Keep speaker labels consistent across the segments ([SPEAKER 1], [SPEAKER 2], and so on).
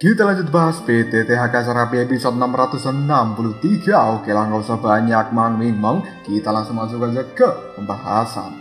[SPEAKER 1] Kita lanjut bahas PTTHK Serapi episode 663. Oke lah, gak usah banyak mang-ming-mong, kita langsung masuk aja ke pembahasan.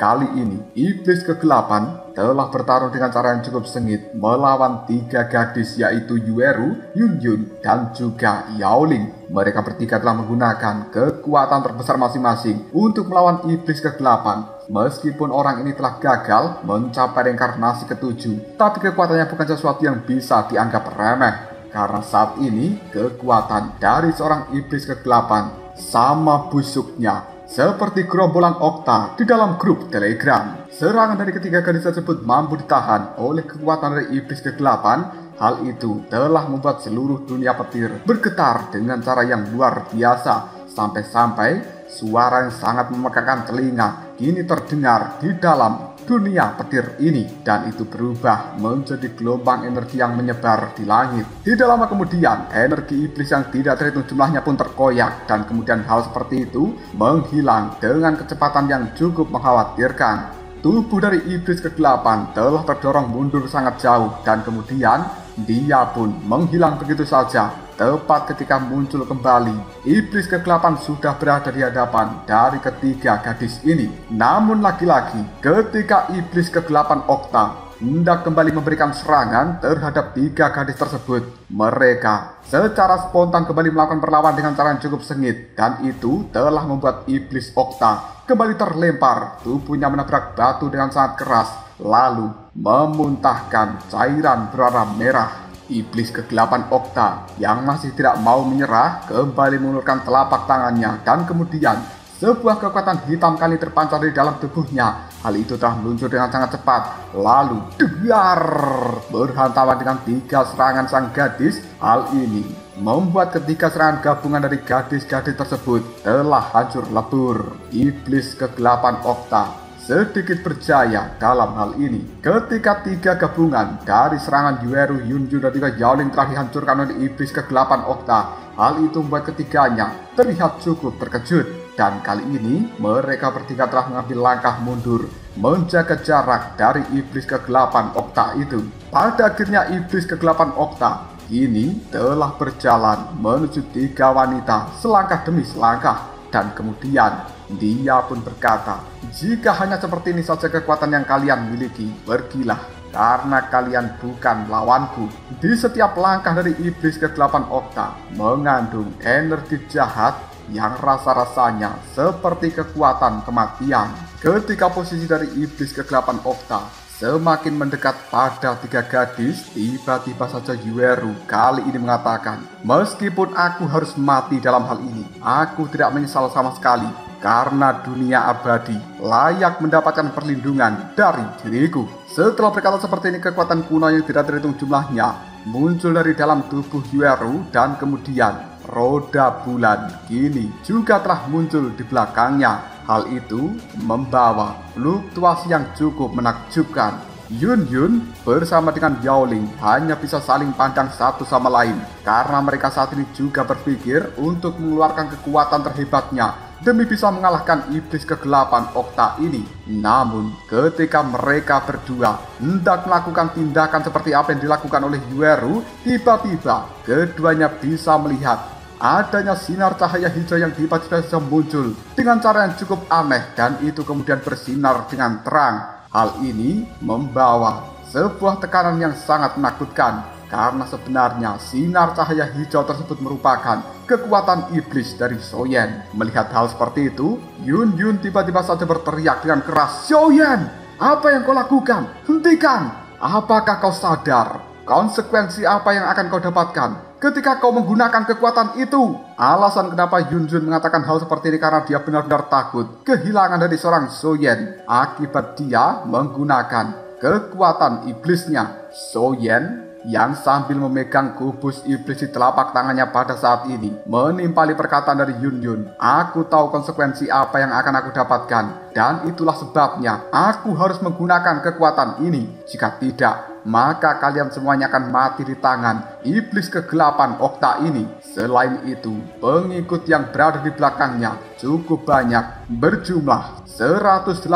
[SPEAKER 1] Kali ini, iblis kegelapan telah bertarung dengan cara yang cukup sengit melawan 3 gadis, yaitu Yueru, Yunjun, dan juga Yaoling. Mereka bertiga telah menggunakan kekuatan terbesar masing-masing untuk melawan iblis kegelapan. Meskipun orang ini telah gagal mencapai reinkarnasi ke-7, tapi kekuatannya bukan sesuatu yang bisa dianggap remeh. Karena saat ini, kekuatan dari seorang iblis kegelapan sama busuknya seperti gerombolan Okta di dalam grup Telegram. Serangan dari ketiga gadis tersebut mampu ditahan oleh kekuatan dari iblis kegelapan. Hal itu telah membuat seluruh dunia petir bergetar dengan cara yang luar biasa. Sampai-sampai suara yang sangat memegangkan telinga kini terdengar di dalam dunia petir ini, dan itu berubah menjadi gelombang energi yang menyebar di langit. Tidak lama kemudian, energi iblis yang tidak terhitung jumlahnya pun terkoyak, dan kemudian hal seperti itu menghilang dengan kecepatan yang cukup mengkhawatirkan. Tubuh dari iblis kegelapan telah terdorong mundur sangat jauh, dan kemudian dia pun menghilang begitu saja. Tepat ketika muncul kembali, iblis kegelapan sudah berada di hadapan dari ketiga gadis ini. Namun lagi-lagi, ketika iblis kegelapan Okta hendak kembali memberikan serangan terhadap 3 gadis tersebut, mereka secara spontan kembali melakukan perlawanan dengan cara yang cukup sengit, dan itu telah membuat iblis Okta kembali terlempar. Tubuhnya menabrak batu dengan sangat keras, lalu memuntahkan cairan berwarna merah. Iblis kegelapan Okta yang masih tidak mau menyerah kembali mengulurkan telapak tangannya, dan kemudian sebuah kekuatan hitam kali terpancar di dalam tubuhnya. Hal itu telah meluncur dengan sangat cepat, lalu degar berhantaman dengan 3 serangan sang gadis. Hal ini membuat ketiga serangan gabungan dari gadis-gadis tersebut telah hancur lebur. Iblis kegelapan Okta sedikit berjaya dalam hal ini. Ketika 3 gabungan dari serangan Yueru, Yunjun, dan juga Yaoling telah dihancurkan oleh iblis kegelapan Okta, hal itu membuat ketiganya terlihat cukup terkejut. Dan kali ini mereka bertiga telah mengambil langkah mundur, menjaga jarak dari iblis kegelapan Okta itu. Pada akhirnya iblis kegelapan Okta kini telah berjalan menuju 3 wanita selangkah demi selangkah. Dan kemudian dia pun berkata, "Jika hanya seperti ini saja kekuatan yang kalian miliki, pergilah, karena kalian bukan lawanku." Di setiap langkah dari iblis kegelapan Okta mengandung energi jahat yang rasa-rasanya seperti kekuatan kematian. Ketika posisi dari iblis kegelapan Okta semakin mendekat pada 3 gadis, tiba-tiba saja Yueru kali ini mengatakan, "Meskipun aku harus mati dalam hal ini, aku tidak menyesal sama sekali, karena dunia abadi layak mendapatkan perlindungan dari diriku." Setelah berkata seperti ini, kekuatan kuno yang tidak terhitung jumlahnya muncul dari dalam tubuh Yueru, dan kemudian roda bulan kini juga telah muncul di belakangnya. Hal itu membawa fluktuasi yang cukup menakjubkan. Yun bersama dengan Yaoling hanya bisa saling pandang satu sama lain, karena mereka saat ini juga berpikir untuk mengeluarkan kekuatan terhebatnya demi bisa mengalahkan iblis kegelapan Okta ini. Namun ketika mereka berdua hendak melakukan tindakan seperti apa yang dilakukan oleh Yueru, tiba-tiba keduanya bisa melihat adanya sinar cahaya hijau yang tiba-tiba saja muncul dengan cara yang cukup aneh, dan itu kemudian bersinar dengan terang. Hal ini membawa sebuah tekanan yang sangat menakutkan, karena sebenarnya sinar cahaya hijau tersebut merupakan kekuatan iblis dari Soyen. Melihat hal seperti itu, Yun tiba-tiba saja berteriak dengan keras, "Soyen, apa yang kau lakukan? Hentikan! Apakah kau sadar konsekuensi apa yang akan kau dapatkan ketika kau menggunakan kekuatan itu?" Alasan kenapa Yunjun mengatakan hal seperti ini karena dia benar-benar takut kehilangan dari seorang Soyen akibat dia menggunakan kekuatan iblisnya. Soyen yang sambil memegang kubus iblis di telapak tangannya pada saat ini menimpali perkataan dari Yun. "Aku tahu konsekuensi apa yang akan aku dapatkan, dan itulah sebabnya aku harus menggunakan kekuatan ini. Jika tidak, maka kalian semuanya akan mati di tangan iblis kegelapan Okta ini. Selain itu, pengikut yang berada di belakangnya cukup banyak, berjumlah 182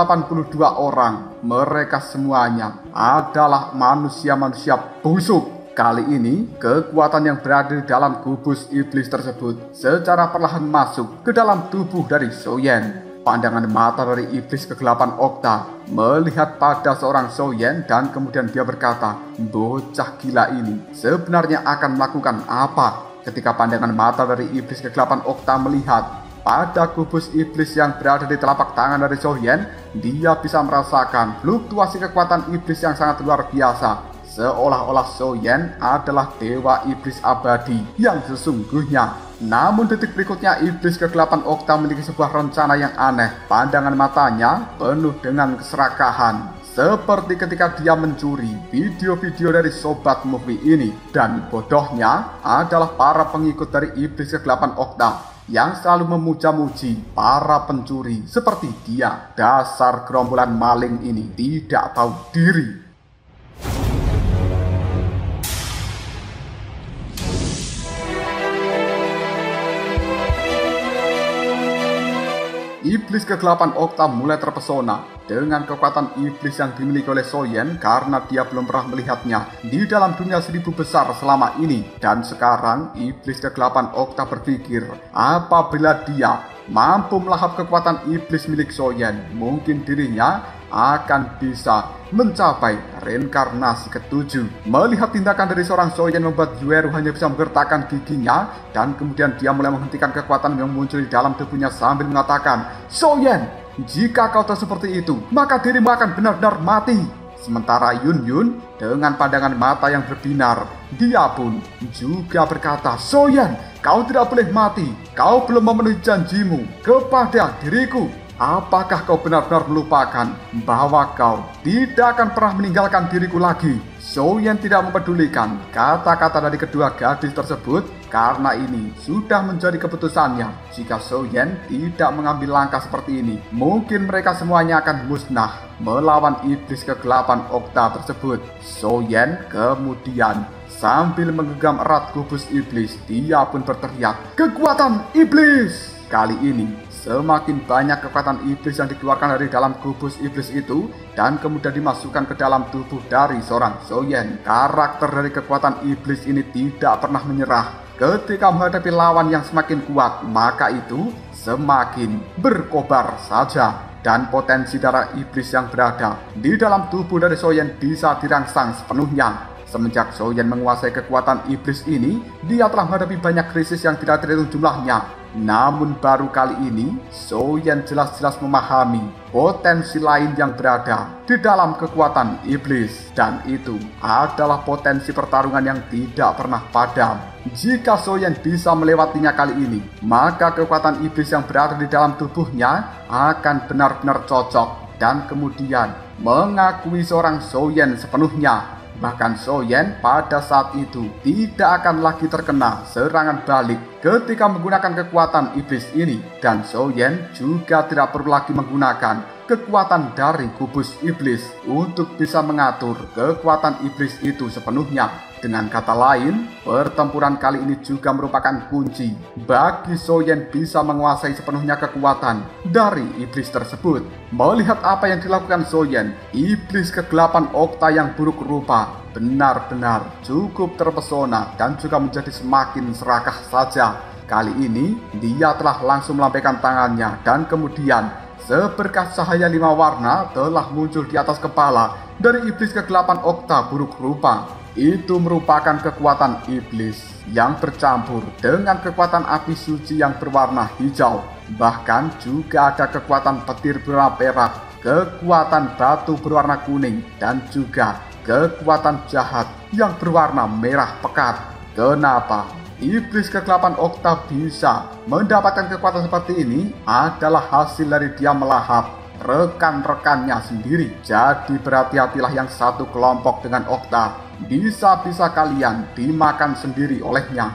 [SPEAKER 1] orang. Mereka semuanya adalah manusia-manusia busuk. Kali ini, kekuatan yang berada di dalam kubus iblis tersebut secara perlahan masuk ke dalam tubuh dari Soyen. Pandangan mata dari iblis kegelapan Okta melihat pada seorang Soyen dan kemudian dia berkata, bocah gila ini sebenarnya akan melakukan apa? Ketika pandangan mata dari iblis kegelapan Okta melihat pada kubus iblis yang berada di telapak tangan dari Soyen, dia bisa merasakan fluktuasi kekuatan iblis yang sangat luar biasa. Seolah-olah Soyen adalah dewa iblis abadi yang sesungguhnya. Namun detik berikutnya iblis kegelapan Okta memiliki sebuah rencana yang aneh. Pandangan matanya penuh dengan keserakahan, seperti ketika dia mencuri video-video dari Sobat Movie ini. Dan bodohnya adalah para pengikut dari iblis kegelapan Okta yang selalu memuja-muji para pencuri seperti dia. Dasar gerombolan maling ini tidak tahu diri. Iblis kegelapan Okta mulai terpesona dengan kekuatan iblis yang dimiliki oleh Soyen karena dia belum pernah melihatnya di dalam dunia 1000 besar selama ini. Dan sekarang iblis kegelapan Okta berpikir, apabila dia mampu melahap kekuatan iblis milik Soyen, mungkin dirinya akan bisa mencapai reinkarnasi ke-7. Melihat tindakan dari seorang Soyen membuat Yueru hanya bisa menggertakkan giginya, dan kemudian dia mulai menghentikan kekuatan yang muncul di dalam tubuhnya sambil mengatakan, Soyen, jika kau terus seperti itu, maka dirimu akan benar-benar mati. Sementara Yun Yun dengan pandangan mata yang berbinar, dia pun juga berkata, Soyen, kau tidak boleh mati. Kau belum memenuhi janjimu kepada diriku. Apakah kau benar-benar melupakan bahwa kau tidak akan pernah meninggalkan diriku lagi? Soyen tidak mempedulikan kata-kata dari kedua gadis tersebut karena ini sudah menjadi keputusannya. Jika Soyen tidak mengambil langkah seperti ini, mungkin mereka semuanya akan musnah melawan iblis kegelapan Okta tersebut. Soyen kemudian sambil menggenggam erat kubus iblis, dia pun berteriak, kekuatan iblis! Kali ini semakin banyak kekuatan iblis yang dikeluarkan dari dalam kubus iblis itu dan kemudian dimasukkan ke dalam tubuh dari seorang Soyen. Karakter dari kekuatan iblis ini tidak pernah menyerah. Ketika menghadapi lawan yang semakin kuat, maka itu semakin berkobar saja. Dan potensi darah iblis yang berada di dalam tubuh dari Soyen bisa dirangsang sepenuhnya. Semenjak Soyen menguasai kekuatan iblis ini, dia telah menghadapi banyak krisis yang tidak terhitung jumlahnya. Namun baru kali ini, Soyen jelas-jelas memahami potensi lain yang berada di dalam kekuatan iblis. Dan itu adalah potensi pertarungan yang tidak pernah padam. Jika Soyen bisa melewatinya kali ini, maka kekuatan iblis yang berada di dalam tubuhnya akan benar-benar cocok dan kemudian mengakui seorang Soyen sepenuhnya. Bahkan Soyen pada saat itu tidak akan lagi terkena serangan balik ketika menggunakan kekuatan iblis ini. Dan Soyen juga tidak perlu lagi menggunakan kekuatan dari kubus iblis untuk bisa mengatur kekuatan iblis itu sepenuhnya. Dengan kata lain, pertempuran kali ini juga merupakan kunci bagi Soyen bisa menguasai sepenuhnya kekuatan dari iblis tersebut. Melihat apa yang dilakukan Soyen, iblis kegelapan Okta yang buruk rupa benar-benar cukup terpesona dan juga menjadi semakin serakah saja. Kali ini, dia telah langsung melambaikan tangannya dan kemudian seberkas cahaya 5 warna telah muncul di atas kepala dari iblis kegelapan Okta buruk rupa. Itu merupakan kekuatan iblis yang bercampur dengan kekuatan api suci yang berwarna hijau. Bahkan juga ada kekuatan petir berwarna perak, kekuatan batu berwarna kuning, dan juga kekuatan jahat yang berwarna merah pekat. Kenapa iblis kegelapan Okta bisa mendapatkan kekuatan seperti ini? Adalah hasil dari dia melahap rekan-rekannya sendiri. Jadi berhati-hatilah yang satu kelompok dengan Okta. Bisa-bisa kalian dimakan sendiri olehnya.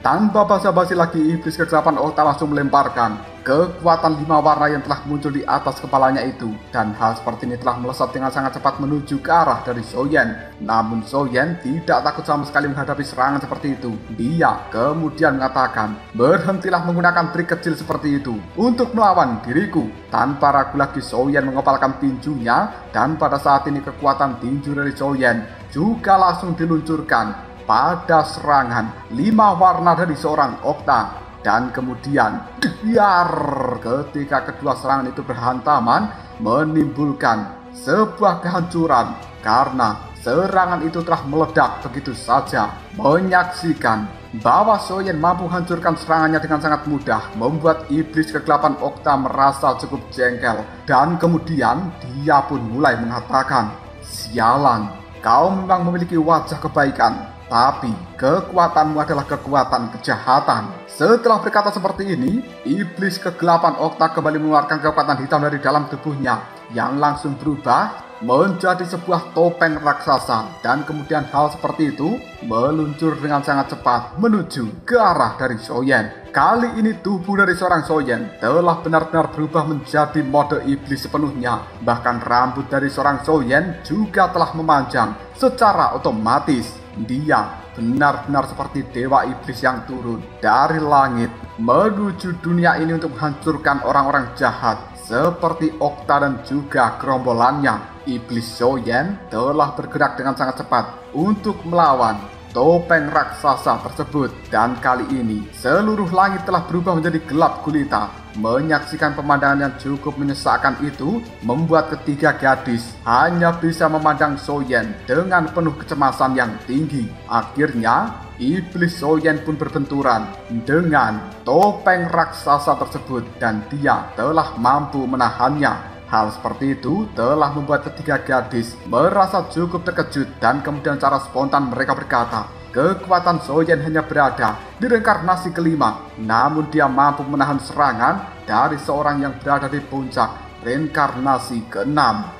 [SPEAKER 1] Tanpa basa-basi lagi, iblis kegelapan Okta langsung melemparkan kekuatan 5 warna yang telah muncul di atas kepalanya itu, dan hal seperti ini telah melesat dengan sangat cepat menuju ke arah dari Soyen. Namun Soyen tidak takut sama sekali menghadapi serangan seperti itu. Dia kemudian mengatakan, "Berhentilah menggunakan trik kecil seperti itu untuk melawan diriku." Tanpa ragu lagi Soyen mengepalkan tinjunya, dan pada saat ini kekuatan tinju dari Soyen juga langsung diluncurkan pada serangan 5 warna dari seorang Okta. Dan kemudian biar ketika kedua serangan itu berhantaman menimbulkan sebuah kehancuran karena serangan itu telah meledak begitu saja. Menyaksikan bahwa Soyen mampu hancurkan serangannya dengan sangat mudah membuat iblis kegelapan Okta merasa cukup jengkel, dan kemudian dia pun mulai mengatakan, "Sialan, kau memang memiliki wajah kebaikan, tapi kekuatanmu adalah kekuatan kejahatan." Setelah berkata seperti ini, iblis kegelapan Okta kembali mengeluarkan kekuatan hitam dari dalam tubuhnya yang langsung berubah menjadi sebuah topeng raksasa, dan kemudian hal seperti itu meluncur dengan sangat cepat menuju ke arah dari Soyen. Kali ini tubuh dari seorang Soyen telah benar-benar berubah menjadi mode iblis sepenuhnya. Bahkan rambut dari seorang Soyen juga telah memanjang secara otomatis. Dia benar-benar seperti dewa iblis yang turun dari langit menuju dunia ini untuk menghancurkan orang-orang jahat seperti Okta dan juga gerombolannya. Iblis Soyen telah bergerak dengan sangat cepat untuk melawan topeng raksasa tersebut, dan kali ini seluruh langit telah berubah menjadi gelap gulita. Menyaksikan pemandangan yang cukup menyesakkan itu membuat ketiga gadis hanya bisa memandang Soyen dengan penuh kecemasan yang tinggi. Akhirnya iblis Soyen pun berbenturan dengan topeng raksasa tersebut, dan dia telah mampu menahannya. Hal seperti itu telah membuat ketiga gadis merasa cukup terkejut, dan kemudian secara spontan mereka berkata, kekuatan Soyen hanya berada di reinkarnasi kelima, namun dia mampu menahan serangan dari seorang yang berada di puncak reinkarnasi keenam.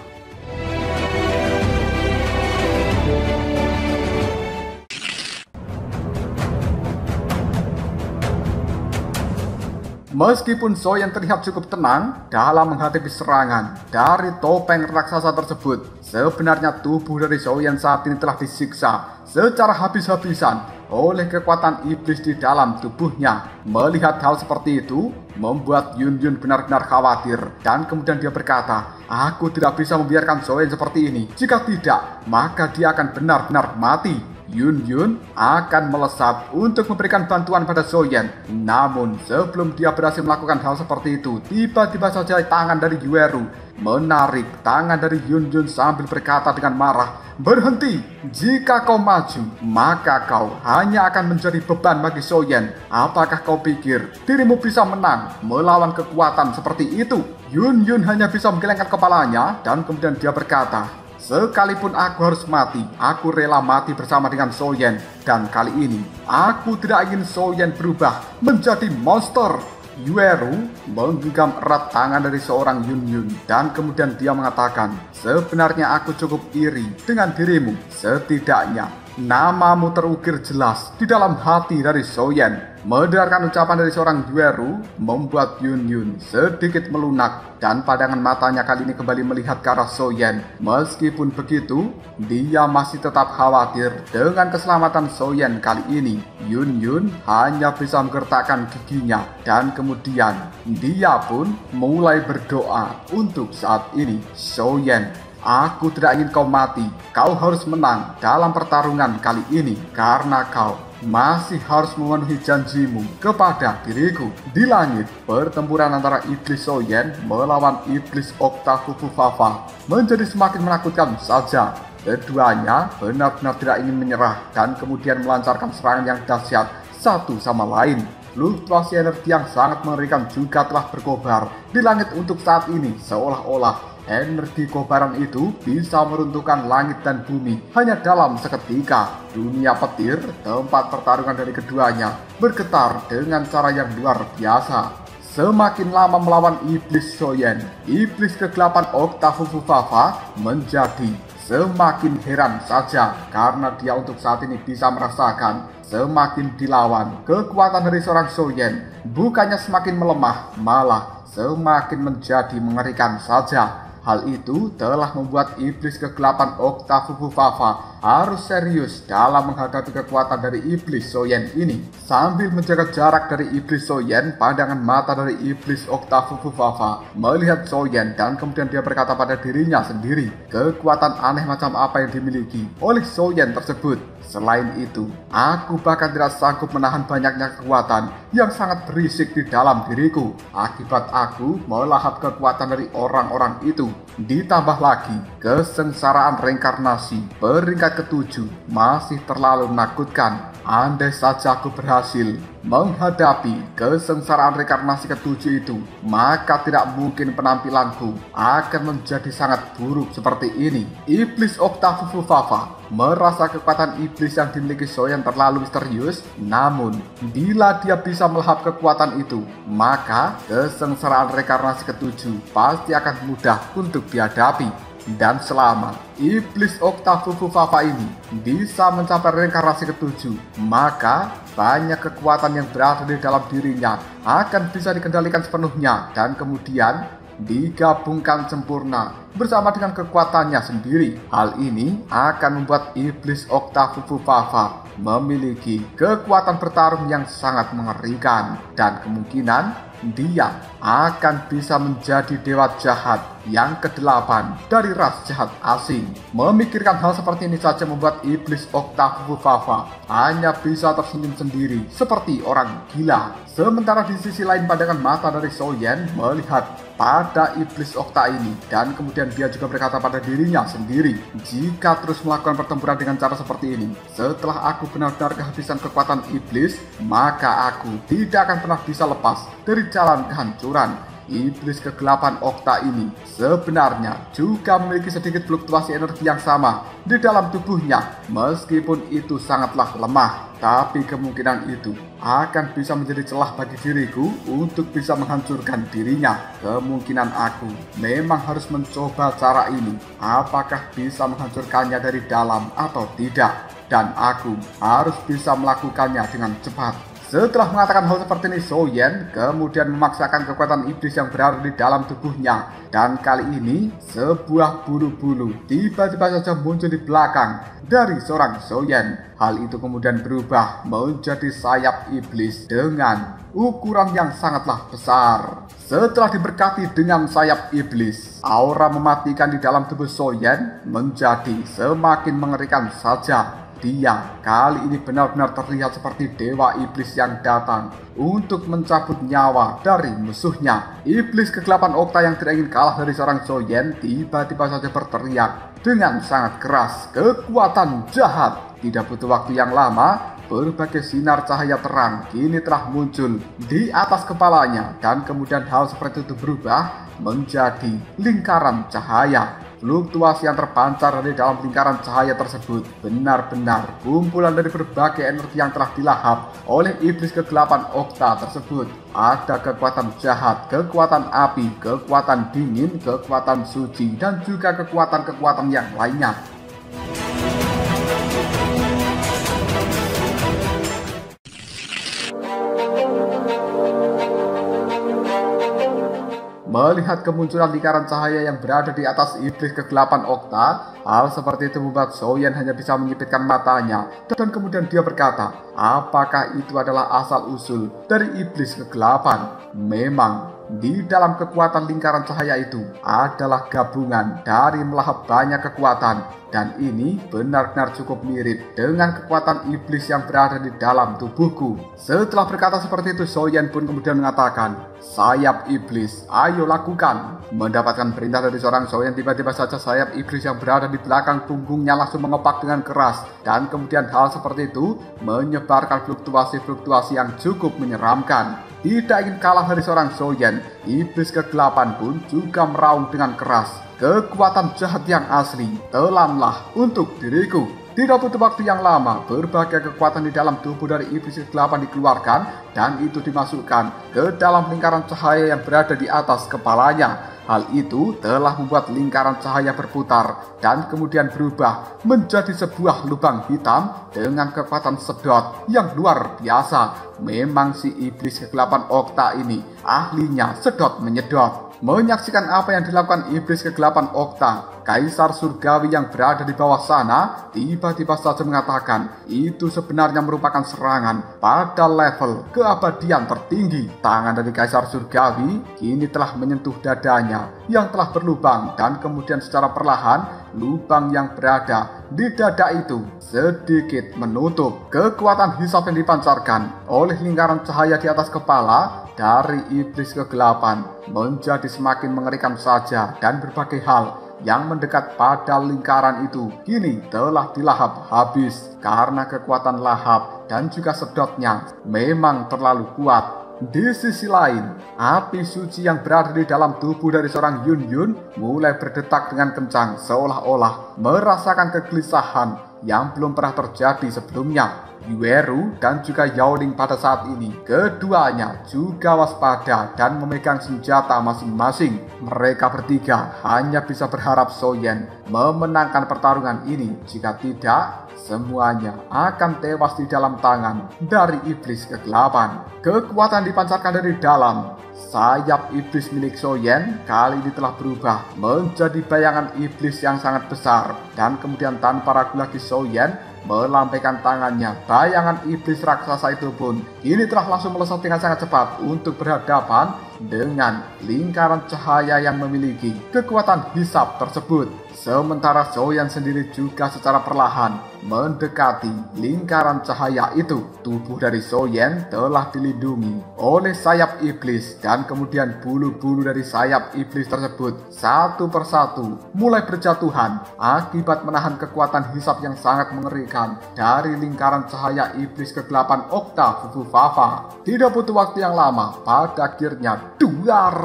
[SPEAKER 1] Meskipun Soyen terlihat cukup tenang dalam menghadapi serangan dari topeng raksasa tersebut, sebenarnya tubuh dari Soyen saat ini telah disiksa secara habis-habisan oleh kekuatan iblis di dalam tubuhnya. Melihat hal seperti itu membuat Yun Yun benar-benar khawatir, dan kemudian dia berkata, "Aku tidak bisa membiarkan Soyen seperti ini. Jika tidak, maka dia akan benar-benar mati." Yun Yun akan melesat untuk memberikan bantuan pada Soyen. Namun sebelum dia berhasil melakukan hal seperti itu, tiba-tiba saja tangan dari Yueru menarik tangan dari Yun Yun sambil berkata dengan marah, "Berhenti! Jika kau maju, maka kau hanya akan menjadi beban bagi Soyen. Apakah kau pikir dirimu bisa menang melawan kekuatan seperti itu?" Yun Yun hanya bisa menggelengkan kepalanya, dan kemudian dia berkata, "Sekalipun aku harus mati, aku rela mati bersama dengan Soyen. Dan kali ini, aku tidak ingin Soyen berubah menjadi monster." Yueru menggenggam erat tangan dari seorang Yun Yun, dan kemudian dia mengatakan, "Sebenarnya aku cukup iri dengan dirimu. Setidaknya namamu terukir jelas di dalam hati dari Soyen." Mendengarkan ucapan dari seorang Yueru membuat Yun Yun sedikit melunak, dan pandangan matanya kali ini kembali melihat ke arah Soyen. Meskipun begitu, dia masih tetap khawatir dengan keselamatan Soyen kali ini. Yun Yun hanya bisa menggertakkan giginya, dan kemudian dia pun mulai berdoa untuk saat ini. "Soyen, aku tidak ingin kau mati. Kau harus menang dalam pertarungan kali ini, karena kau masih harus memenuhi janjimu kepada diriku." Di langit, pertempuran antara iblis Soyen melawan iblis Okta Fufufafa menjadi semakin menakutkan saja. Keduanya benar-benar tidak ingin menyerah, dan kemudian melancarkan serangan yang dahsyat satu sama lain. Fluktuasi energi yang sangat mengerikan juga telah berkobar di langit untuk saat ini, seolah-olah energi kobaran itu bisa meruntuhkan langit dan bumi hanya dalam seketika. Dunia petir, tempat pertarungan dari keduanya, bergetar dengan cara yang luar biasa. Semakin lama melawan iblis Soyen, iblis kegelapan Okta Fufufafa menjadi semakin heran saja, karena dia untuk saat ini bisa merasakan semakin dilawan. Kekuatan dari seorang Soyen bukannya semakin melemah, malah semakin menjadi mengerikan saja. Hal itu telah membuat iblis kegelapan Octafufufafa harus serius dalam menghadapi kekuatan dari iblis Soyen ini. Sambil menjaga jarak dari iblis Soyen, pandangan mata dari iblis Octafufufafa melihat Soyen dan kemudian dia berkata pada dirinya sendiri, kekuatan aneh macam apa yang dimiliki oleh Soyen tersebut. Selain itu, aku bahkan tidak sanggup menahan banyaknya kekuatan yang sangat berisik di dalam diriku. Akibat aku melahap kekuatan dari orang-orang itu. Ditambah lagi, kesengsaraan reinkarnasi peringkat ke-7 masih terlalu menakutkan. Andai saja aku berhasil menghadapi kesengsaraan reinkarnasi ke-7 itu, maka tidak mungkin penampilanku akan menjadi sangat buruk seperti ini. Iblis Octafufufafa merasa kekuatan iblis yang dimiliki Soyen terlalu misterius, namun bila dia bisa melahap kekuatan itu, maka kesengsaraan reinkarnasi ke-7 pasti akan mudah untuk dihadapi. Dan selama iblis Octafufufafa ini bisa mencapai reinkarnasi ke-7, maka banyak kekuatan yang berada di dalam dirinya akan bisa dikendalikan sepenuhnya dan kemudian digabungkan sempurna bersama dengan kekuatannya sendiri. Hal ini akan membuat iblis Octafufufafa memiliki kekuatan bertarung yang sangat mengerikan dan kemungkinan dia akan bisa menjadi dewa jahat yang ke-8 dari ras jahat asing. Memikirkan hal seperti ini saja membuat iblis Octafufufafa hanya bisa tersenyum sendiri seperti orang gila. Sementara di sisi lain pandangan mata dari Soyen melihat pada iblis Octa ini dan kemudian dia juga berkata pada dirinya sendiri, jika terus melakukan pertempuran dengan cara seperti ini, setelah aku benar-benar kehabisan kekuatan iblis, maka aku tidak akan pernah bisa lepas dari jalan kehancuran. Iblis kegelapan Octa ini sebenarnya juga memiliki sedikit fluktuasi energi yang sama di dalam tubuhnya. Meskipun itu sangatlah lemah, tapi kemungkinan itu akan bisa menjadi celah bagi diriku untuk bisa menghancurkan dirinya. Kemungkinan aku memang harus mencoba cara ini, apakah bisa menghancurkannya dari dalam atau tidak, dan aku harus bisa melakukannya dengan cepat. Setelah mengatakan hal seperti ini, Soyen kemudian memaksakan kekuatan iblis yang berada di dalam tubuhnya. Dan kali ini, sebuah bulu-bulu tiba-tiba saja muncul di belakang dari seorang Soyen. Hal itu kemudian berubah menjadi sayap iblis dengan ukuran yang sangatlah besar. Setelah diberkati dengan sayap iblis, aura mematikan di dalam tubuh Soyen menjadi semakin mengerikan saja. Dia kali ini benar-benar terlihat seperti dewa iblis yang datang untuk mencabut nyawa dari musuhnya. Iblis kegelapan Octa yang tidak ingin kalah dari seorang Soyen tiba-tiba saja berteriak dengan sangat keras, kekuatan jahat. Tidak butuh waktu yang lama, berbagai sinar cahaya terang kini telah muncul di atas kepalanya dan kemudian hal seperti itu berubah menjadi lingkaran cahaya. Fluktuasi yang terpancar dari dalam lingkaran cahaya tersebut benar-benar kumpulan dari berbagai energi yang telah dilahap oleh iblis kegelapan Octa tersebut. Ada kekuatan jahat, kekuatan api, kekuatan dingin, kekuatan suci, dan juga kekuatan-kekuatan yang lainnya. Melihat kemunculan lingkaran cahaya yang berada di atas iblis kegelapan Octa, hal seperti itu membuat Soyen hanya bisa menyipitkan matanya dan kemudian dia berkata, apakah itu adalah asal-usul dari iblis kegelapan? Memang di dalam kekuatan lingkaran cahaya itu adalah gabungan dari melahap banyak kekuatan, dan ini benar-benar cukup mirip dengan kekuatan iblis yang berada di dalam tubuhku. Setelah berkata seperti itu, Soyen pun kemudian mengatakan, sayap iblis, ayo lakukan. Mendapatkan perintah dari seorang Soyen, tiba-tiba saja sayap iblis yang berada di belakang punggungnya langsung mengepak dengan keras, dan kemudian hal seperti itu menyebarkan fluktuasi-fluktuasi yang cukup menyeramkan. Tidak ingin kalah dari seorang Soyen, iblis kegelapan pun juga meraung dengan keras. Kekuatan jahat yang asli, telanlah untuk diriku. Tidak butuh waktu yang lama, berbagai kekuatan di dalam tubuh dari iblis kegelapan dikeluarkan dan itu dimasukkan ke dalam lingkaran cahaya yang berada di atas kepalanya. Hal itu telah membuat lingkaran cahaya berputar dan kemudian berubah menjadi sebuah lubang hitam dengan kekuatan sedot yang luar biasa. Memang si iblis kegelapan Okta ini ahlinya sedot menyedot. Menyaksikan apa yang dilakukan iblis kegelapan Okta, Kaisar Surgawi yang berada di bawah sana tiba-tiba saja mengatakan itu sebenarnya merupakan serangan pada level keabadian tertinggi. Tangan dari Kaisar Surgawi kini telah menyentuh dadanya yang telah berlubang dan kemudian secara perlahan lubang yang berada di dada itu sedikit menutup. Kekuatan hisap yang dipancarkan oleh lingkaran cahaya di atas kepala dari iblis kegelapan menjadi semakin mengerikan saja dan berbagai hal yang mendekat pada lingkaran itu kini telah dilahap habis karena kekuatan lahap dan juga sedotnya memang terlalu kuat. Di sisi lain, api suci yang berada di dalam tubuh dari seorang Yun Yun mulai berdetak dengan kencang seolah-olah merasakan kegelisahan yang belum pernah terjadi sebelumnya. Yueru dan juga Yao Ling pada saat ini keduanya juga waspada dan memegang senjata masing-masing. Mereka bertiga hanya bisa berharap Soyen memenangkan pertarungan ini. Jika tidak, semuanya akan tewas di dalam tangan dari iblis kegelapan. Kekuatan dipancarkan dari dalam sayap iblis milik Soyen kali ini telah berubah menjadi bayangan iblis yang sangat besar. Dan kemudian tanpa ragu lagi Soyen melambaikan tangannya. Bayangan iblis raksasa itu pun kini telah langsung melesat dengan sangat cepat untuk berhadapan dengan lingkaran cahaya yang memiliki kekuatan hisap tersebut. Sementara Soyen sendiri juga secara perlahan mendekati lingkaran cahaya itu. Tubuh dari Soyen telah dilindungi oleh sayap iblis dan kemudian bulu-bulu dari sayap iblis tersebut satu persatu mulai berjatuhan akibat menahan kekuatan hisap yang sangat mengerikan dari lingkaran cahaya iblis kegelapan Okta Fufufafa. Tidak butuh waktu yang lama, pada akhirnya duar,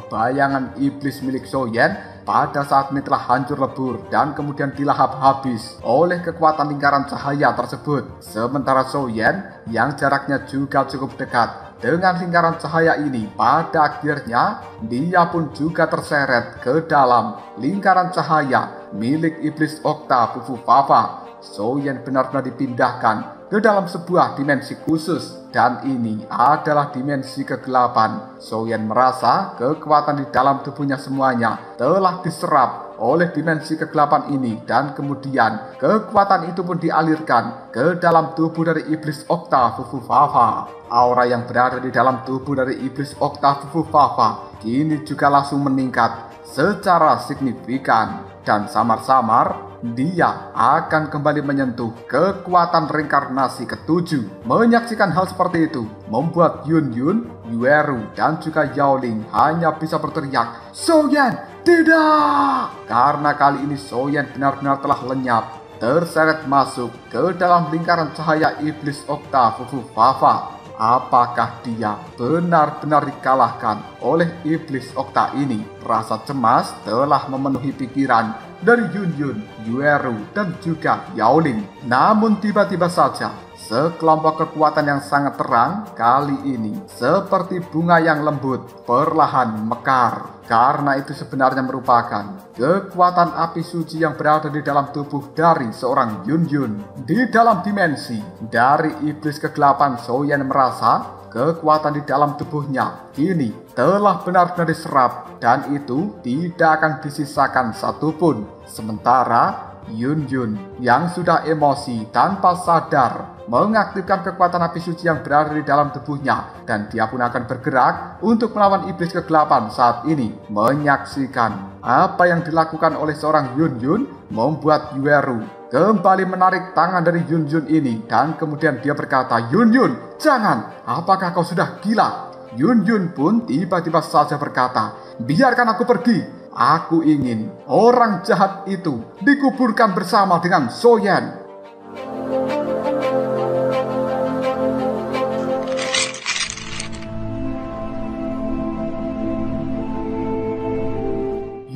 [SPEAKER 1] bayangan iblis milik Soyen pada saat ini telah hancur lebur dan kemudian dilahap habis oleh kekuatan lingkaran cahaya tersebut. Sementara Soyen yang jaraknya juga cukup dekat dengan lingkaran cahaya ini, pada akhirnya dia pun juga terseret ke dalam lingkaran cahaya milik iblis Okta Fufufafa. Soyen benar-benar dipindahkan ke dalam sebuah dimensi khusus dan ini adalah dimensi kegelapan. Soyen merasa kekuatan di dalam tubuhnya semuanya telah diserap oleh dimensi kegelapan ini dan kemudian kekuatan itu pun dialirkan ke dalam tubuh dari iblis Okta Fufufafa. Aura yang berada di dalam tubuh dari iblis Okta Fufufafa kini juga langsung meningkat secara signifikan dan samar-samar dia akan kembali menyentuh kekuatan reinkarnasi ketujuh. Menyaksikan hal seperti itu membuat Yun Yun, Yueru, dan juga Yao Ling hanya bisa berteriak, "Soyen, tidak!" Karena kali ini Soyen benar-benar telah lenyap, terseret masuk ke dalam lingkaran cahaya iblis Okta Fufufafa. Apakah dia benar-benar dikalahkan oleh iblis Okta ini? Rasa cemas telah memenuhi pikiran dari Yun Yun, Yueru, dan juga Yao Ling. Namun tiba-tiba saja sekelompok kekuatan yang sangat terang kali ini seperti bunga yang lembut perlahan mekar. Karena itu sebenarnya merupakan kekuatan api suci yang berada di dalam tubuh dari seorang Yun Yun. Di dalam dimensi dari iblis kegelapan, Soyen merasa kekuatan di dalam tubuhnya kini telah benar-benar diserap dan itu tidak akan disisakan satupun. Sementara Yun Yun yang sudah emosi tanpa sadar mengaktifkan kekuatan api suci yang berada di dalam tubuhnya dan dia pun akan bergerak untuk melawan iblis kegelapan saat ini. Menyaksikan apa yang dilakukan oleh seorang Yun Yun membuat Yueru kembali menarik tangan dari Yun Yun ini dan kemudian dia berkata, "Yun Yun, jangan, apakah kau sudah gila?" Yun Yun pun tiba-tiba saja berkata, "Biarkan aku pergi. Aku ingin orang jahat itu dikuburkan bersama dengan Soyen."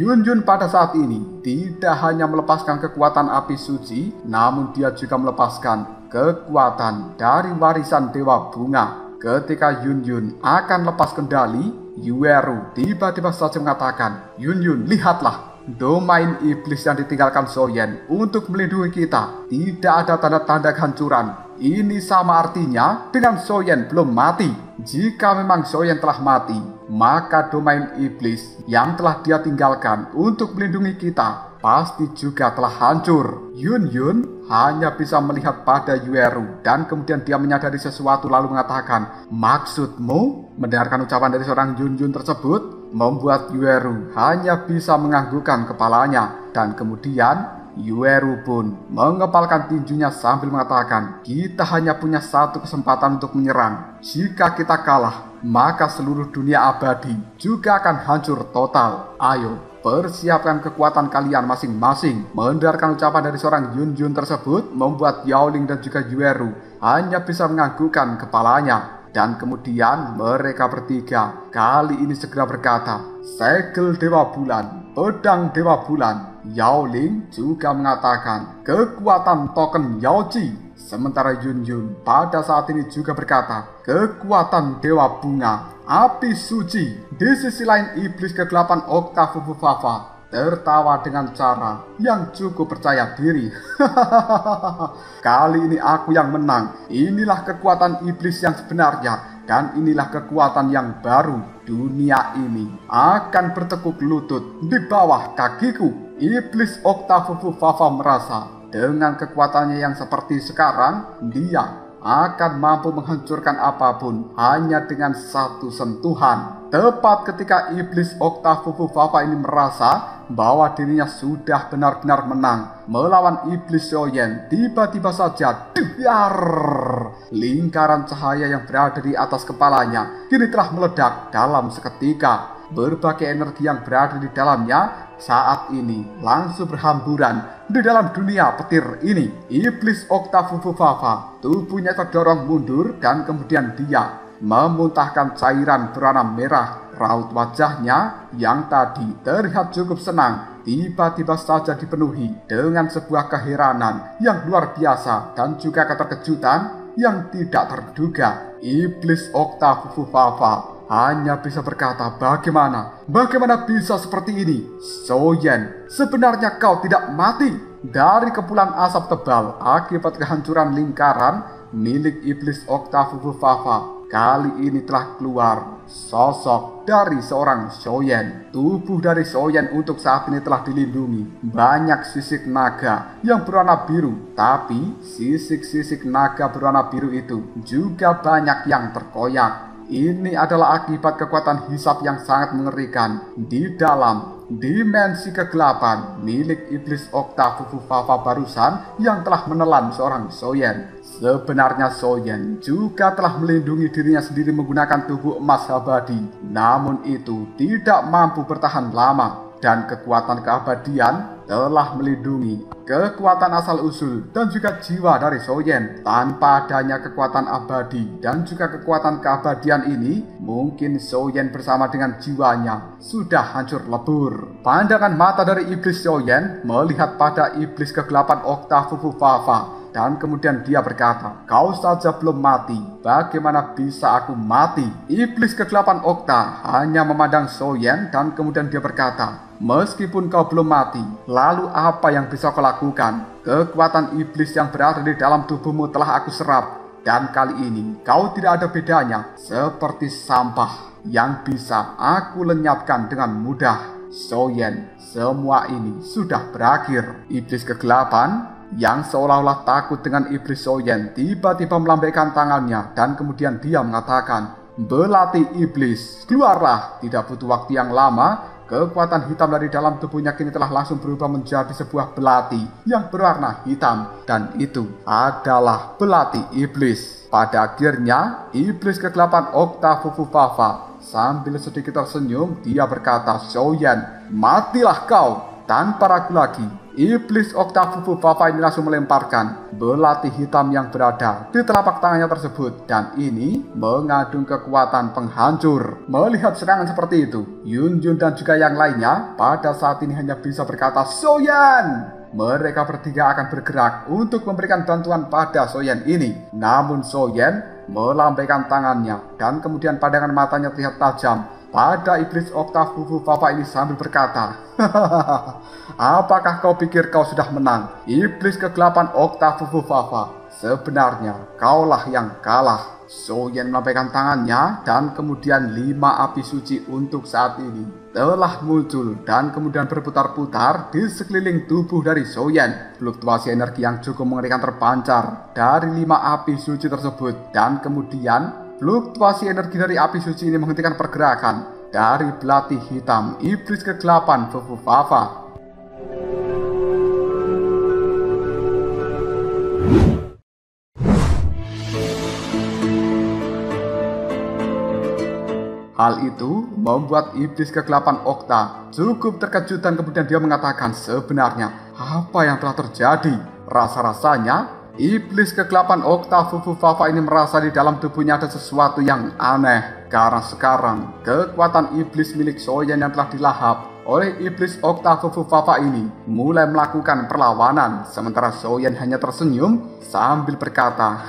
[SPEAKER 1] Yunjun pada saat ini tidak hanya melepaskan kekuatan api suci, namun dia juga melepaskan kekuatan dari warisan Dewa Bunga. Ketika Yunjun akan lepas kendali, Yueru tiba-tiba saja mengatakan, Yunjun, lihatlah, domain iblis yang ditinggalkan Soyen untuk melindungi kita. Tidak ada tanda-tanda kehancuran. Ini sama artinya dengan Soyen belum mati. Jika memang Soyen telah mati, maka domain iblis yang telah dia tinggalkan untuk melindungi kita pasti juga telah hancur. Yun hanya bisa melihat pada Yueru dan kemudian dia menyadari sesuatu lalu mengatakan, maksudmu? Mendengarkan ucapan dari seorang Yun tersebut membuat Yueru hanya bisa menganggukkan kepalanya, dan kemudian Yueru pun mengepalkan tinjunya sambil mengatakan, kita hanya punya satu kesempatan untuk menyerang. Jika kita kalah, maka seluruh dunia abadi juga akan hancur total. Ayo, persiapkan kekuatan kalian masing-masing. Mendengarkan ucapan dari seorang Yun tersebut membuat Yaoling dan juga Yueru hanya bisa menganggukkan kepalanya. Dan kemudian mereka bertiga kali ini segera berkata, segel Dewa Bulan, pedang Dewa Bulan. Yaoling juga mengatakan kekuatan token Yaoji. Sementara Yun pada saat ini juga berkata, kekuatan Dewa Bunga, api suci. Di sisi lain iblis kegelapan Oktafufufafa tertawa dengan cara yang cukup percaya diri. Kali ini aku yang menang. Inilah kekuatan iblis yang sebenarnya, dan inilah kekuatan yang baru. Dunia ini akan bertekuk lutut di bawah kakiku. Iblis Oktafufufafa merasa dengan kekuatannya yang seperti sekarang, dia akan mampu menghancurkan apapun hanya dengan satu sentuhan. Tepat ketika iblis Oktafufufafa ini merasa bahwa dirinya sudah benar-benar menang melawan iblis Soyen, tiba-tiba saja dar, lingkaran cahaya yang berada di atas kepalanya kini telah meledak dalam seketika. Berbagai energi yang berada di dalamnya saat ini langsung berhamburan di dalam dunia petir ini. Iblis Oktafufufafa tubuhnya terdorong mundur dan kemudian dia memuntahkan cairan berwarna merah. Raut wajahnya yang tadi terlihat cukup senang tiba-tiba saja dipenuhi dengan sebuah keheranan yang luar biasa dan juga keterkejutan yang tidak terduga. Iblis Oktafufufafa hanya bisa berkata, bagaimana bisa seperti ini? Soyen, sebenarnya kau tidak mati. Dari kepulan asap tebal akibat kehancuran lingkaran milik iblis Oktafufufafa, kali ini telah keluar sosok dari seorang Soyen. Tubuh dari Soyen untuk saat ini telah dilindungi banyak sisik naga yang berwarna biru, tapi sisik-sisik naga berwarna biru itu juga banyak yang terkoyak. Ini adalah akibat kekuatan hisap yang sangat mengerikan di dalam dimensi kegelapan milik iblis Oktafufufafa barusan yang telah menelan seorang Soyen. Sebenarnya Soyen juga telah melindungi dirinya sendiri menggunakan tubuh emas abadi, namun itu tidak mampu bertahan lama. Dan kekuatan keabadian telah melindungi kekuatan asal-usul dan juga jiwa dari Soyen. Tanpa adanya kekuatan abadi dan juga kekuatan keabadian ini, mungkin Soyen bersama dengan jiwanya sudah hancur lebur. Pandangan mata dari iblis Soyen melihat pada iblis kegelapan Oktafufufafa, dan kemudian dia berkata, kau saja belum mati, bagaimana bisa aku mati? Iblis kegelapan Okta hanya memandang Soyen dan kemudian dia berkata, meskipun kau belum mati, lalu apa yang bisa kau lakukan? Kekuatan iblis yang berada di dalam tubuhmu telah aku serap, dan kali ini kau tidak ada bedanya seperti sampah yang bisa aku lenyapkan dengan mudah. Soyen, semua ini sudah berakhir. Iblis kegelapan yang seolah-olah takut dengan iblis Soyen tiba-tiba melambaikan tangannya dan kemudian dia mengatakan, belati iblis, keluarlah. Tidak butuh waktu yang lama, kekuatan hitam dari dalam tubuhnya kini telah langsung berubah menjadi sebuah belati yang berwarna hitam, dan itu adalah belati iblis. Pada akhirnya iblis kegelapan Oktafufufafa sambil sedikit tersenyum dia berkata, Soyen, matilah kau tanpa ragu lagi. Iblis Oktafufufafa ini langsung melemparkan belati hitam yang berada di telapak tangannya tersebut, dan ini mengandung kekuatan penghancur. Melihat serangan seperti itu, Yunjun dan juga yang lainnya pada saat ini hanya bisa berkata Soyan. Mereka bertiga akan bergerak untuk memberikan bantuan pada Soyan ini. Namun Soyan melambaikan tangannya dan kemudian pandangan matanya terlihat tajam pada iblis Oktafufufafa ini sambil berkata, apakah kau pikir kau sudah menang, iblis kegelapan Oktafufufafa? Sebenarnya kaulah yang kalah. Soyan melambaikan tangannya dan kemudian 5 api suci untuk saat ini telah muncul dan kemudian berputar-putar di sekeliling tubuh dari Soyan. Fluktuasi energi yang cukup mengerikan terpancar dari 5 api suci tersebut, dan kemudian fluktuasi energi dari api suci ini menghentikan pergerakan dari belati hitam iblis kegelapan Fufufafa. Hal itu membuat iblis kegelapan Okta cukup terkejut dan kemudian dia mengatakan, sebenarnya apa yang telah terjadi? Rasa-rasanya iblis kegelapan Oktafufufafa ini merasa di dalam tubuhnya ada sesuatu yang aneh. Karena sekarang kekuatan iblis milik Soyan yang telah dilahap oleh iblis Oktafufufafa ini mulai melakukan perlawanan. Sementara Soyan hanya tersenyum sambil berkata,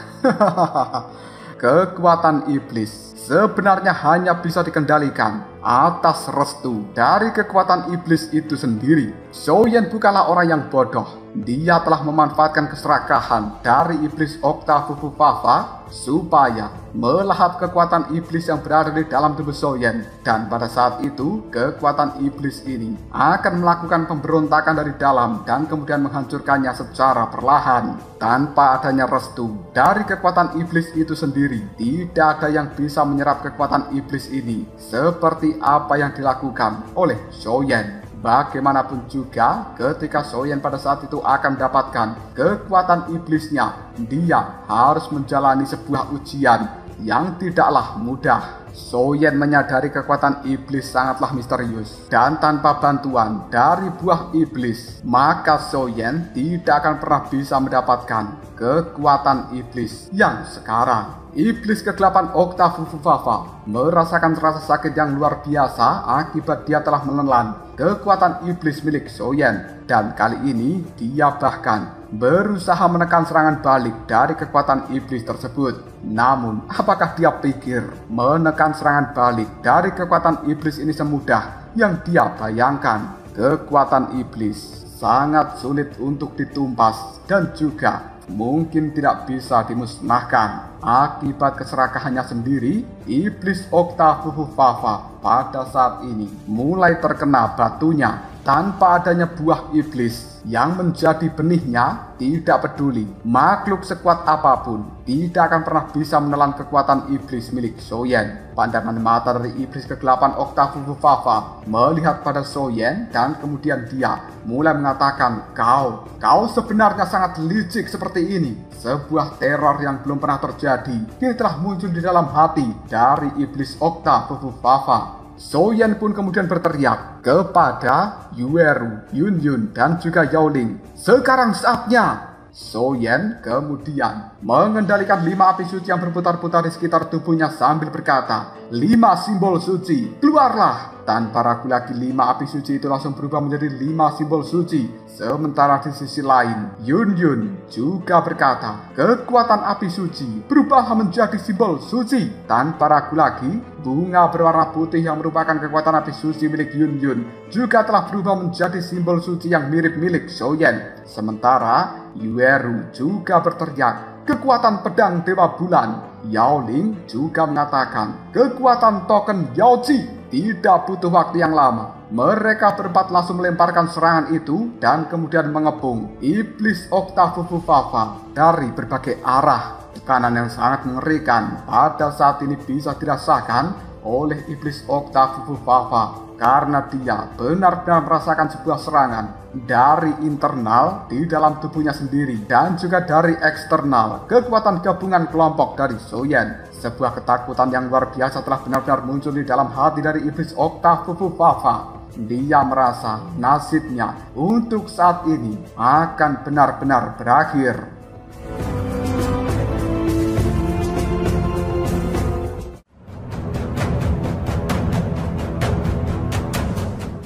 [SPEAKER 1] kekuatan iblis sebenarnya hanya bisa dikendalikan atas restu dari kekuatan iblis itu sendiri. Soyan bukanlah orang yang bodoh. Dia telah memanfaatkan keserakahan dari iblis Oktafufufafa supaya melahap kekuatan iblis yang berada di dalam tubuh Soyan. Dan pada saat itu, kekuatan iblis ini akan melakukan pemberontakan dari dalam dan kemudian menghancurkannya secara perlahan. Tanpa adanya restu dari kekuatan iblis itu sendiri, tidak ada yang bisa menyerap kekuatan iblis ini seperti apa yang dilakukan oleh Soyan. Bagaimanapun juga, ketika Soyan pada saat itu akan mendapatkan kekuatan iblisnya, dia harus menjalani sebuah ujian yang tidaklah mudah. Soyan menyadari kekuatan iblis sangatlah misterius, dan tanpa bantuan dari buah iblis, maka Soyan tidak akan pernah bisa mendapatkan kekuatan iblis yang sekarang. Iblis kegelapan Oktafufufafa merasakan rasa sakit yang luar biasa akibat dia telah menelan kekuatan iblis milik Soyan, dan kali ini dia bahkan berusaha menekan serangan balik dari kekuatan iblis tersebut. Namun, apakah dia pikir menekan serangan balik dari kekuatan iblis ini semudah yang dia bayangkan? Kekuatan iblis sangat sulit untuk ditumpas dan juga mungkin tidak bisa dimusnahkan. Akibat keserakahannya sendiri, iblis Oktafufufafa pada saat ini mulai terkena batunya. Tanpa adanya buah iblis yang menjadi benihnya, tidak peduli makhluk sekuat apapun tidak akan pernah bisa menelan kekuatan iblis milik Soyan. Pandangan mata dari iblis kegelapan Oktafufufafa melihat pada Soyan dan kemudian dia mulai mengatakan, kau sebenarnya sangat licik seperti ini. Sebuah teror yang belum pernah terjadi kini telah muncul di dalam hati dari iblis Oktafufufafa. Soyan pun kemudian berteriak kepada Yueru, Yunyun, dan juga Yaoling, sekarang saatnya. Soyan kemudian mengendalikan 5 api suci yang berputar-putar di sekitar tubuhnya sambil berkata, 5 simbol suci, keluarlah. Tanpa ragu lagi 5 api suci itu langsung berubah menjadi 5 simbol suci. Sementara di sisi lain, Yunyun juga berkata, kekuatan api suci berubah menjadi simbol suci. Tanpa ragu lagi, bunga berwarna putih yang merupakan kekuatan api suci milik Yunyun juga telah berubah menjadi simbol suci yang mirip milik Soyan. Sementara Yueru juga berteriak, kekuatan pedang Dewa Bulan. Yaoling juga mengatakan, kekuatan token Yaoji. Tidak butuh waktu yang lama, mereka berempat langsung melemparkan serangan itu dan kemudian mengepung iblis Oktafufufafa dari berbagai arah. Tekanan yang sangat mengerikan pada saat ini bisa dirasakan oleh iblis Oktafufufafa karena dia benar-benar merasakan sebuah serangan dari internal di dalam tubuhnya sendiri dan juga dari eksternal kekuatan gabungan kelompok dari Soyan. Sebuah ketakutan yang luar biasa telah benar-benar muncul di dalam hati dari iblis Oktafufufafa. Dia merasa nasibnya untuk saat ini akan benar-benar berakhir.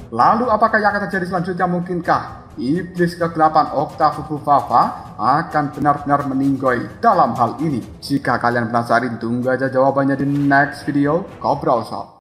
[SPEAKER 1] Lalu apakah yang akan terjadi selanjutnya? Mungkinkah iblis kegelapan Octavuvuvafa akan benar-benar meninggoy dalam hal ini? Jika kalian penasaran, tunggu aja jawabannya di next video. Ngobrol Shop.